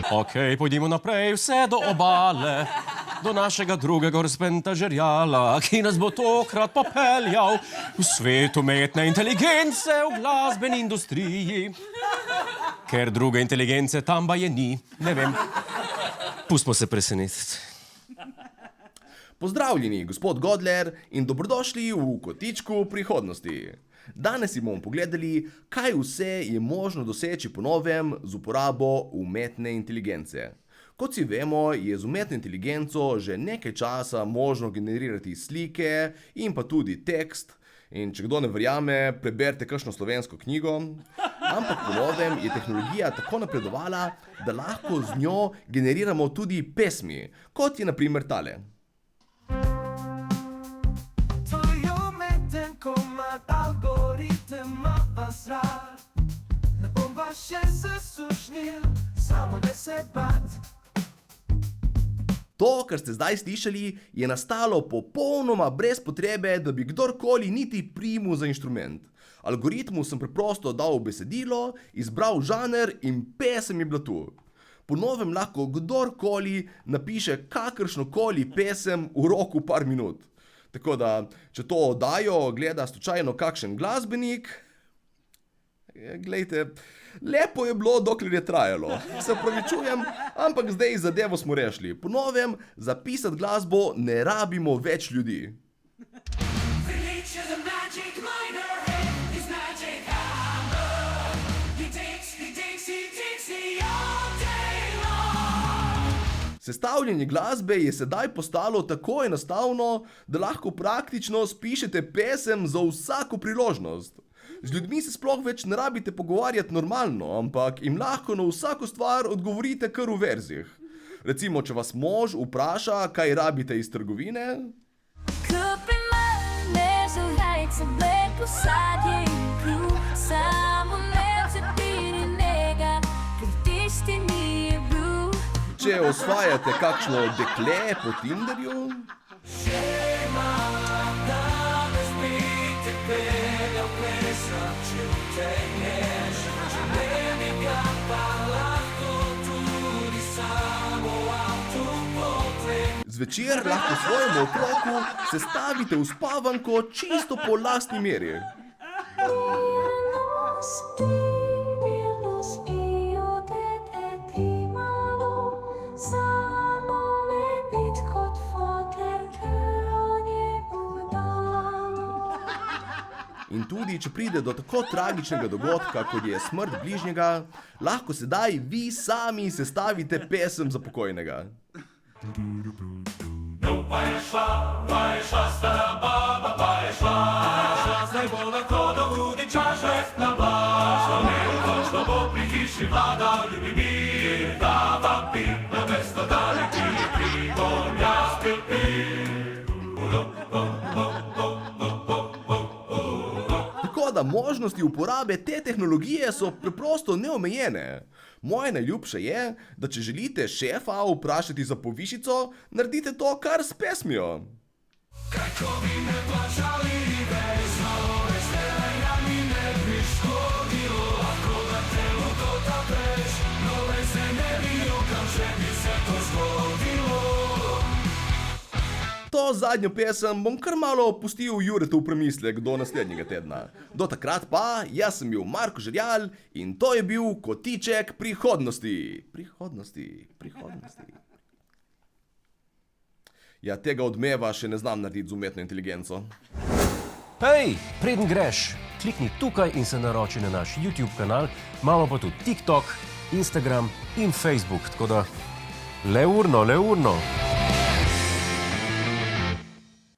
Okej, pojdimo naprej, vse do obale, do našega drugega razpentažerjala, ki nas bo tokrat popeljal v svet umetne inteligence v glasbeni industriji. Ker druge inteligence tam baje ni, ne vem. Pustimo se presenetiti. Pozdravljeni, gospod Godler, in dobrodošli v Kotičku prihodnosti. Danes si bomo pogledali, kaj vse je možno doseči po novem z uporabo umetne inteligence. Kot si vemo, je z umetno inteligenco že nekaj časa možno generirati slike in pa tudi tekst. In če kdo ne verjame, preberite kakšno slovensko knjigo. Ampak po novem je tehnologija tako napredovala, da lahko z njo generiramo tudi pesmi, kot je na primer tale. To, kar ste zdaj slišali, je nastalo popolnoma brez potrebe, da bi kdorkoli niti primil za inštrument. Algoritmu sem preprosto dal besedilo, izbral žanr in pesem je bila tu. Po novem lahko kdorkoli napiše kakršnokoli pesem v roku par minut. Tako da, če to oddajo gleda slučajno kakšen glasbenik, glejte, lepo je bilo, dokler je trajalo. Se opravičujem, ampak zdaj zadevo smo rešili. Po novem, zapisati glasbo ne rabimo več ljudi. Sestavljanje glasbe je sedaj postalo tako enostavno, da lahko praktično spišete pesem za vsako priložnost. Z ljudmi se sploh več ne rabite pogovarjati normalno, ampak jim lahko na vsako stvar odgovorite kar v verzih. Recimo, če vas mož vpraša, kaj rabite iz trgovine. Če osvajate kakšno dekle po Tinderju. Zvečer lahko svojemu otroku sestavite uspavanko čisto po lastni meri. In tudi, če pride do tako tragičnega dogodka, kot je smrt bližnjega, lahko sedaj vi sami sestavite pesem za pokojnega. Pa je šla stara baba, pa je šla zdaj bo lahko do hudiča žehna blaža. Neodločno bo pri hiši vladal ljubi mir, da vam pil, namesto da ne pil, bom jaz pil. Tako da možnosti uporabe te tehnologije so preprosto neomejene. Moje najljubše je, da če želite šefa vprašati za povišico, naredite to kar s pesmijo. Kako bi me plačali, vezno, veselja mi ne bi škodilo, lahko da te lukota preč, no le se ne bi jokam, če bi se to zgodilo. To zadnjo pesem bom kar malo pustil Juretu v premislek do naslednjega tedna. Do takrat pa, jaz sem bil Marko Žerjal in to je bil Kotiček prihodnosti. Prihodnosti. Ja, tega odmeva še ne znam narediti z umetno inteligenco. Hej, preden greš, klikni tukaj in se naroči na naš YouTube kanal, imamo pa tudi TikTok, Instagram in Facebook, tako da le urno.